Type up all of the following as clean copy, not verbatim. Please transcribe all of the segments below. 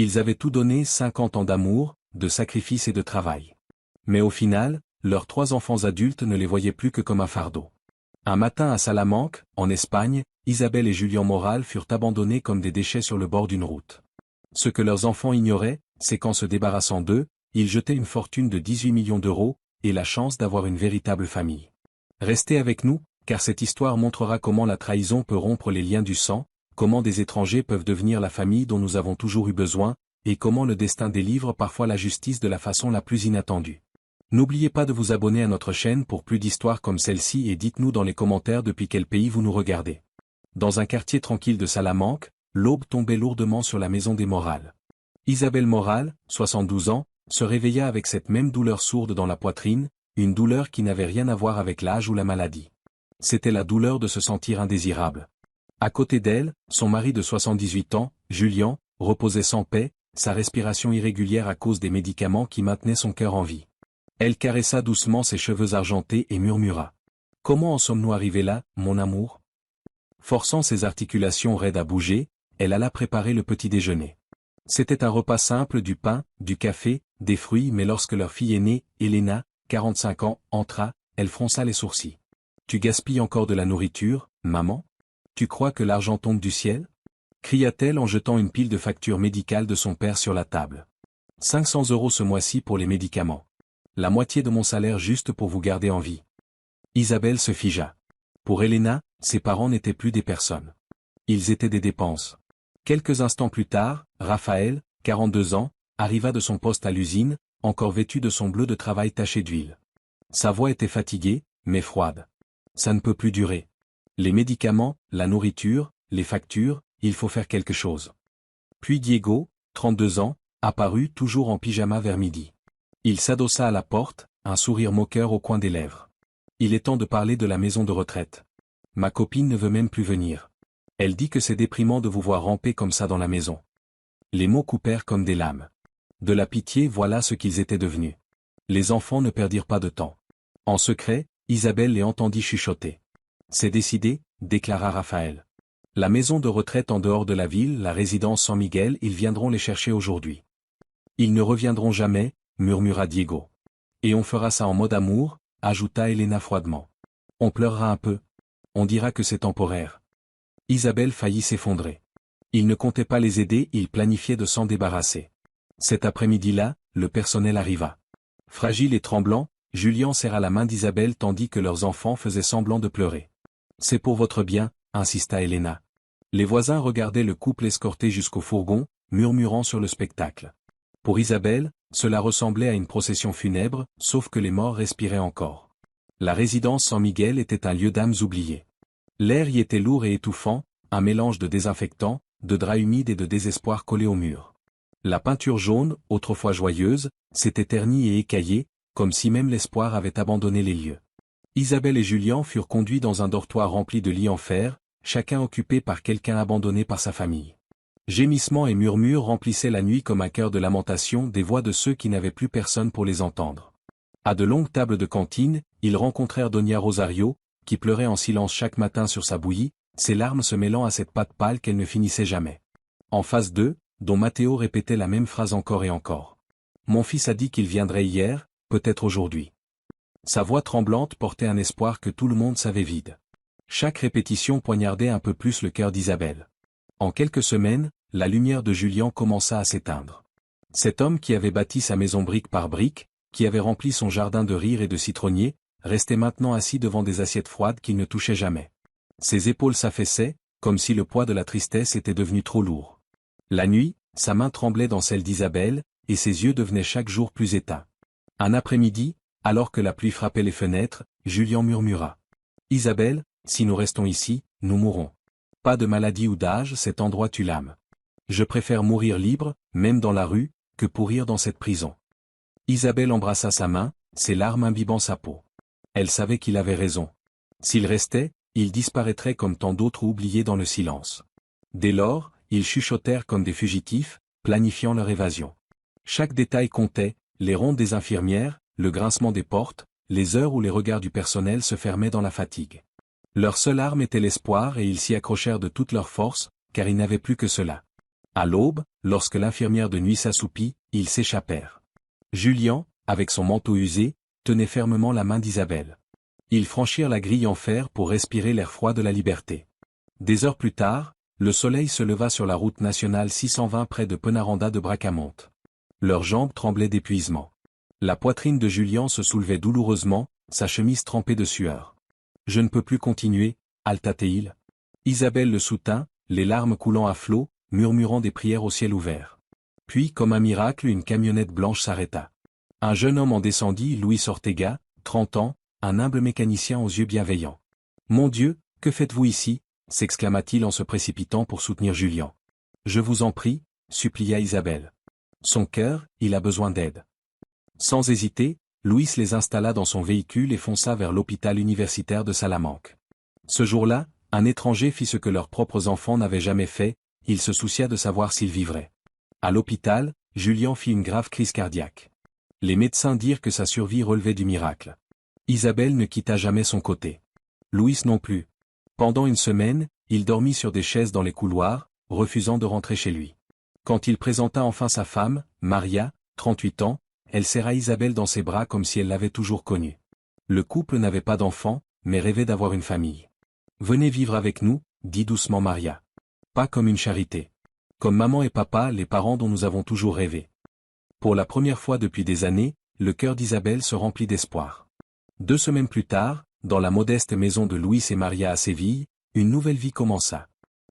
Ils avaient tout donné, 50 ans d'amour, de sacrifice et de travail. Mais au final, leurs 3 enfants adultes ne les voyaient plus que comme un fardeau. Un matin à Salamanque, en Espagne, Isabelle et Julian Moral furent abandonnés comme des déchets sur le bord d'une route. Ce que leurs enfants ignoraient, c'est qu'en se débarrassant d'eux, ils jetaient une fortune de 18 millions d'euros, et la chance d'avoir une véritable famille. Restez avec nous, car cette histoire montrera comment la trahison peut rompre les liens du sang, comment des étrangers peuvent devenir la famille dont nous avons toujours eu besoin, et comment le destin délivre parfois la justice de la façon la plus inattendue. N'oubliez pas de vous abonner à notre chaîne pour plus d'histoires comme celle-ci et dites-nous dans les commentaires depuis quel pays vous nous regardez. Dans un quartier tranquille de Salamanque, l'aube tombait lourdement sur la maison des Moral. Isabelle Moral, 72 ans, se réveilla avec cette même douleur sourde dans la poitrine, une douleur qui n'avait rien à voir avec l'âge ou la maladie. C'était la douleur de se sentir indésirable. À côté d'elle, son mari de 78 ans, Julian, reposait sans paix, sa respiration irrégulière à cause des médicaments qui maintenaient son cœur en vie. Elle caressa doucement ses cheveux argentés et murmura. « Comment en sommes-nous arrivés là, mon amour ?» Forçant ses articulations raides à bouger, elle alla préparer le petit déjeuner. C'était un repas simple, du pain, du café, des fruits, mais lorsque leur fille aînée, Elena, 45 ans, entra, elle fronça les sourcils. « Tu gaspilles encore de la nourriture, maman ? Tu crois que l'argent tombe du ciel ?» cria-t-elle en jetant une pile de factures médicales de son père sur la table. 500 € ce mois-ci pour les médicaments. La moitié de mon salaire juste pour vous garder en vie. Isabelle se figea. Pour Elena, ses parents n'étaient plus des personnes. Ils étaient des dépenses. Quelques instants plus tard, Raphaël, 42 ans, arriva de son poste à l'usine, encore vêtu de son bleu de travail taché d'huile. Sa voix était fatiguée, mais froide. Ça ne peut plus durer. Les médicaments, la nourriture, les factures, il faut faire quelque chose. Puis Diego, 32 ans, apparut toujours en pyjama vers midi. Il s'adossa à la porte, un sourire moqueur au coin des lèvres. Il est temps de parler de la maison de retraite. Ma copine ne veut même plus venir. Elle dit que c'est déprimant de vous voir ramper comme ça dans la maison. Les mots coupèrent comme des lames. De la pitié, voilà ce qu'ils étaient devenus. Les enfants ne perdirent pas de temps. En secret, Isabelle les entendit chuchoter. C'est décidé, déclara Raphaël. La maison de retraite en dehors de la ville, la résidence San Miguel, ils viendront les chercher aujourd'hui. Ils ne reviendront jamais, murmura Diego. Et on fera ça en mode amour, ajouta Elena froidement. On pleurera un peu. On dira que c'est temporaire. Isabelle faillit s'effondrer. Il ne comptait pas les aider, il planifiait de s'en débarrasser. Cet après-midi-là, le personnel arriva. Fragile et tremblant, Julian serra la main d'Isabelle tandis que leurs enfants faisaient semblant de pleurer. C'est pour votre bien, insista Elena. Les voisins regardaient le couple escorté jusqu'au fourgon, murmurant sur le spectacle. Pour Isabelle, cela ressemblait à une procession funèbre, sauf que les morts respiraient encore. La résidence San Miguel était un lieu d'âmes oubliées. L'air y était lourd et étouffant, un mélange de désinfectants, de draps humides et de désespoir collés au mur. La peinture jaune, autrefois joyeuse, s'était ternie et écaillée, comme si même l'espoir avait abandonné les lieux. Isabelle et Julian furent conduits dans un dortoir rempli de lits en fer, chacun occupé par quelqu'un abandonné par sa famille. Gémissements et murmures remplissaient la nuit comme un chœur de lamentation des voix de ceux qui n'avaient plus personne pour les entendre. À de longues tables de cantine, ils rencontrèrent Doña Rosario, qui pleurait en silence chaque matin sur sa bouillie, ses larmes se mêlant à cette pâte pâle qu'elle ne finissait jamais. En face d'eux, Don Matteo répétait la même phrase encore et encore. « Mon fils a dit qu'il viendrait hier, peut-être aujourd'hui. » Sa voix tremblante portait un espoir que tout le monde savait vide. Chaque répétition poignardait un peu plus le cœur d'Isabelle. En quelques semaines, la lumière de Julian commença à s'éteindre. Cet homme qui avait bâti sa maison brique par brique, qui avait rempli son jardin de rires et de citronniers, restait maintenant assis devant des assiettes froides qu'il ne touchait jamais. Ses épaules s'affaissaient, comme si le poids de la tristesse était devenu trop lourd. La nuit, sa main tremblait dans celle d'Isabelle, et ses yeux devenaient chaque jour plus éteints. Un après-midi, alors que la pluie frappait les fenêtres, Julian murmura. « Isabelle, si nous restons ici, nous mourrons. Pas de maladie ou d'âge, cet endroit tue l'âme. Je préfère mourir libre, même dans la rue, que pourrir dans cette prison. » Isabelle embrassa sa main, ses larmes imbibant sa peau. Elle savait qu'il avait raison. S'il restait, il disparaîtrait comme tant d'autres oubliés dans le silence. Dès lors, ils chuchotèrent comme des fugitifs, planifiant leur évasion. Chaque détail comptait, les rondes des infirmières, le grincement des portes, les heures où les regards du personnel se fermaient dans la fatigue. Leur seule arme était l'espoir et ils s'y accrochèrent de toute leur force, car ils n'avaient plus que cela. À l'aube, lorsque l'infirmière de nuit s'assoupit, ils s'échappèrent. Julian, avec son manteau usé, tenait fermement la main d'Isabelle. Ils franchirent la grille en fer pour respirer l'air froid de la liberté. Des heures plus tard, le soleil se leva sur la route nationale 620 près de Penaranda de Bracamonte. Leurs jambes tremblaient d'épuisement. La poitrine de Julian se soulevait douloureusement, sa chemise trempée de sueur. « Je ne peux plus continuer, Altateil. » Isabelle le soutint, les larmes coulant à flots, murmurant des prières au ciel ouvert. Puis, comme un miracle, une camionnette blanche s'arrêta. Un jeune homme en descendit, Luis Ortega, 30 ans, un humble mécanicien aux yeux bienveillants. « Mon Dieu, que faites-vous ici ?» s'exclama-t-il en se précipitant pour soutenir Julian. « Je vous en prie, » supplia Isabelle. Son cœur, il a besoin d'aide. Sans hésiter, Luis les installa dans son véhicule et fonça vers l'hôpital universitaire de Salamanque. Ce jour-là, un étranger fit ce que leurs propres enfants n'avaient jamais fait, il se soucia de savoir s'ils vivraient. À l'hôpital, Julian fit une grave crise cardiaque. Les médecins dirent que sa survie relevait du miracle. Isabelle ne quitta jamais son côté. Luis non plus. Pendant une semaine, il dormit sur des chaises dans les couloirs, refusant de rentrer chez lui. Quand il présenta enfin sa femme, Maria, 38 ans, elle serra Isabelle dans ses bras comme si elle l'avait toujours connue. Le couple n'avait pas d'enfants, mais rêvait d'avoir une famille. « Venez vivre avec nous », dit doucement Maria. « Pas comme une charité. Comme maman et papa, les parents dont nous avons toujours rêvé. » Pour la première fois depuis des années, le cœur d'Isabelle se remplit d'espoir. 2 semaines plus tard, dans la modeste maison de Luis et Maria à Séville, une nouvelle vie commença.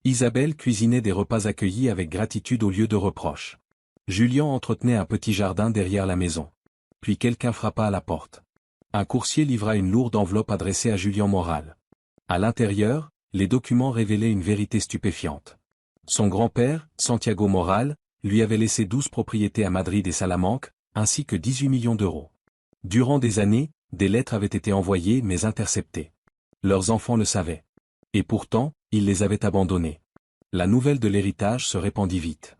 Isabelle cuisinait des repas accueillis avec gratitude au lieu de reproches. Julian entretenait un petit jardin derrière la maison. Puis quelqu'un frappa à la porte. Un coursier livra une lourde enveloppe adressée à Julian Moral. À l'intérieur, les documents révélaient une vérité stupéfiante. Son grand-père, Santiago Moral, lui avait laissé 12 propriétés à Madrid et Salamanque, ainsi que 18 millions d'euros. Durant des années, des lettres avaient été envoyées mais interceptées. Leurs enfants le savaient. Et pourtant, ils les avaient abandonnés. La nouvelle de l'héritage se répandit vite.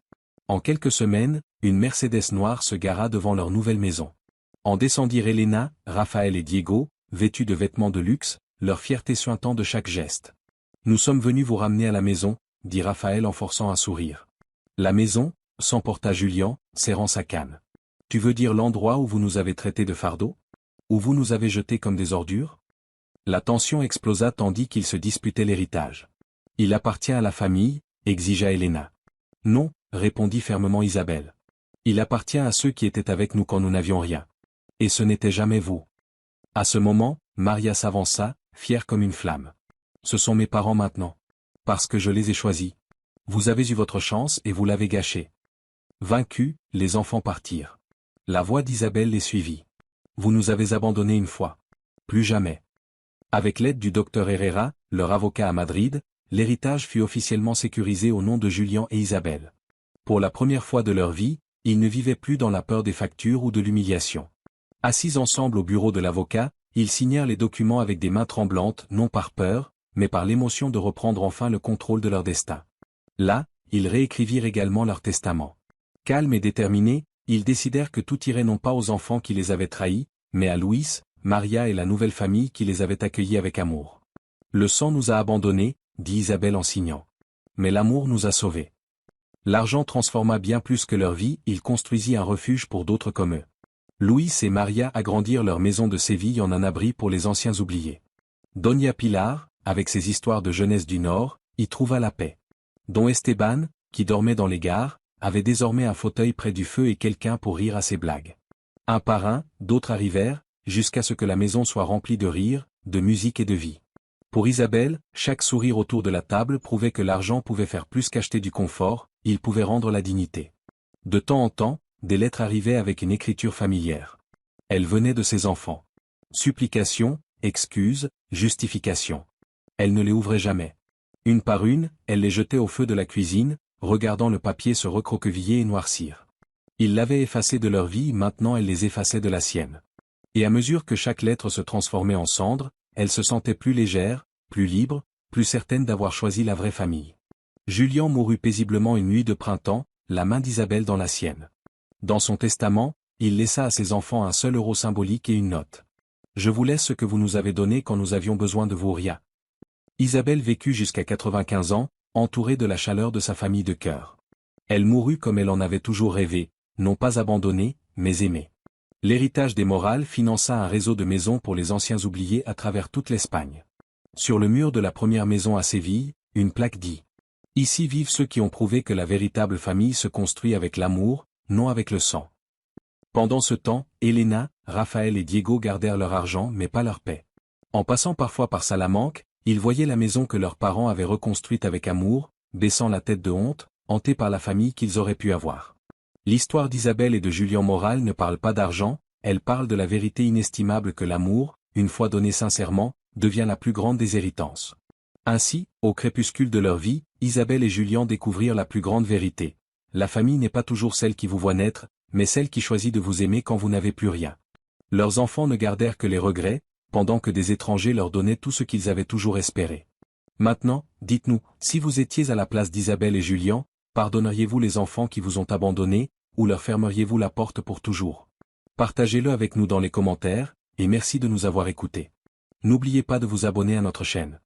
En quelques semaines, une Mercedes noire se gara devant leur nouvelle maison. En descendirent Elena, Raphaël et Diego, vêtus de vêtements de luxe, leur fierté suintant de chaque geste. « Nous sommes venus vous ramener à la maison », dit Raphaël en forçant un sourire. « La maison ?» s'emporta Julian, serrant sa canne. « Tu veux dire l'endroit où vous nous avez traités de fardeaux? Où vous nous avez jetés comme des ordures ?» La tension explosa tandis qu'ils se disputaient l'héritage. « Il appartient à la famille », exigea Elena. « Non », répondit fermement Isabelle. « Il appartient à ceux qui étaient avec nous quand nous n'avions rien. Et ce n'était jamais vous. » À ce moment, Maria s'avança, fière comme une flamme. « Ce sont mes parents maintenant. Parce que je les ai choisis. Vous avez eu votre chance et vous l'avez gâchée. » Vaincus, les enfants partirent. La voix d'Isabelle les suivit. « Vous nous avez abandonnés une fois. Plus jamais. » Avec l'aide du docteur Herrera, leur avocat à Madrid, l'héritage fut officiellement sécurisé au nom de Julian et Isabelle. Pour la première fois de leur vie, ils ne vivaient plus dans la peur des factures ou de l'humiliation. Assis ensemble au bureau de l'avocat, ils signèrent les documents avec des mains tremblantes, non par peur, mais par l'émotion de reprendre enfin le contrôle de leur destin. Là, ils réécrivirent également leur testament. Calmes et déterminés, ils décidèrent que tout irait non pas aux enfants qui les avaient trahis, mais à Luis, Maria et la nouvelle famille qui les avait accueillis avec amour. « Le sang nous a abandonnés », dit Isabelle en signant. « Mais l'amour nous a sauvés. » L'argent transforma bien plus que leur vie, il construisit un refuge pour d'autres comme eux. Luis et Maria agrandirent leur maison de Séville en un abri pour les anciens oubliés. Doña Pilar, avec ses histoires de jeunesse du Nord, y trouva la paix. Don Esteban, qui dormait dans les gares, avait désormais un fauteuil près du feu et quelqu'un pour rire à ses blagues. Un par un, d'autres arrivèrent, jusqu'à ce que la maison soit remplie de rire, de musique et de vie. Pour Isabelle, chaque sourire autour de la table prouvait que l'argent pouvait faire plus qu'acheter du confort, il pouvait rendre la dignité. De temps en temps, des lettres arrivaient avec une écriture familière. Elles venaient de ses enfants. Supplications, excuses, justifications. Elle ne les ouvrait jamais. Une par une, elle les jetait au feu de la cuisine, regardant le papier se recroqueviller et noircir. Ils l'avaient effacé de leur vie, maintenant elle les effaçait de la sienne. Et à mesure que chaque lettre se transformait en cendres, elle se sentait plus légère, plus libre, plus certaine d'avoir choisi la vraie famille. Julian mourut paisiblement une nuit de printemps, la main d'Isabelle dans la sienne. Dans son testament, il laissa à ses enfants un seul euro symbolique et une note. « Je vous laisse ce que vous nous avez donné quand nous avions besoin de vous rien. » Isabelle vécut jusqu'à 95 ans, entourée de la chaleur de sa famille de cœur. Elle mourut comme elle en avait toujours rêvé, non pas abandonnée, mais aimée. L'héritage des Morales finança un réseau de maisons pour les anciens oubliés à travers toute l'Espagne. Sur le mur de la première maison à Séville, une plaque dit « Ici vivent ceux qui ont prouvé que la véritable famille se construit avec l'amour, non avec le sang. » Pendant ce temps, Elena, Raphaël et Diego gardèrent leur argent mais pas leur paix. En passant parfois par Salamanque, ils voyaient la maison que leurs parents avaient reconstruite avec amour, baissant la tête de honte, hantés par la famille qu'ils auraient pu avoir. L'histoire d'Isabelle et de Julian Moral ne parle pas d'argent, elle parle de la vérité inestimable que l'amour, une fois donné sincèrement, devient la plus grande des héritances. Ainsi, au crépuscule de leur vie, Isabelle et Julian découvrirent la plus grande vérité. La famille n'est pas toujours celle qui vous voit naître, mais celle qui choisit de vous aimer quand vous n'avez plus rien. Leurs enfants ne gardèrent que les regrets, pendant que des étrangers leur donnaient tout ce qu'ils avaient toujours espéré. Maintenant, dites-nous, si vous étiez à la place d'Isabelle et Julian, pardonneriez-vous les enfants qui vous ont abandonnés, ou leur fermeriez-vous la porte pour toujours? Partagez-le avec nous dans les commentaires, et merci de nous avoir écoutés. N'oubliez pas de vous abonner à notre chaîne.